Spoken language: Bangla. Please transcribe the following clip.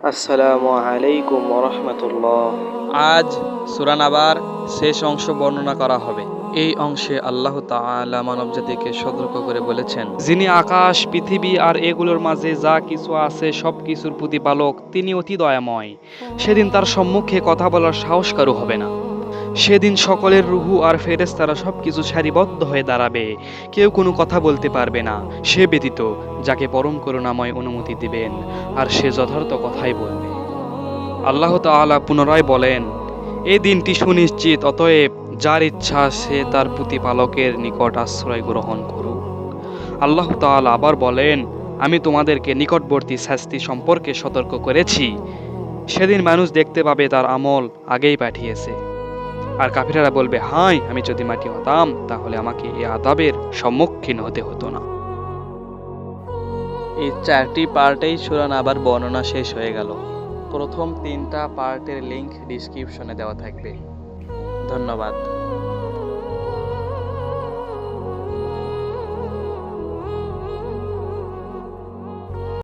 আসসালামু আলাইকুম ওরহমতুল্লাহ। আজ সূরা নাবার শেষ অংশ বর্ণনা করা হবে। এই অংশে আল্লাহ তাআলা মানবজাতিকে সতর্ক করে বলেছেন, যিনি আকাশ, পৃথিবী আর এগুলোর মাঝে যা কিছু আছে সব কিছুর প্রতিপালক, তিনি অতি দয়াময়। সেদিন তার সম্মুখে কথা বলার সাহস কারো হবে না। সেদিন সকলের রুহু আর ফেরেশতারা সবকিছু সারিবদ্ধ হয়ে দাঁড়াবে, কেউ কোনো কথা বলতে পারবে না, সে ব্যতীত যাকে পরম করুণাময় অনুমতি দিবেন, আর সে যথার্থ কথাই বলবে। আল্লাহ তাআলা পুনরায় বলেন, এই দিনটি সুনিশ্চিত, অতএব যার ইচ্ছা সে তার প্রতিপালকের নিকট আশ্রয় গ্রহণ করুক। আল্লাহ তাআলা আবার বলেন, আমি তোমাদেরকে নিকটবর্তী শাস্তি সম্পর্কে সতর্ক করেছি। সেদিন মানুষ দেখতে পাবে তার আমল আগেই পাঠিয়েছে। আর কাফিরেরা বলবে, হায়, আমি যদি মাটি হতাম তাহলে আমাকে এই আযাবের সম্মুখীন হতে হতো না। এই 4টি পার্টেই সূরা নাবার বর্ণনা শেষ হয়ে গেল। প্রথম 3টা পার্টের লিংক ডিসক্রিপশনে দেওয়া থাকবে। ধন্যবাদ।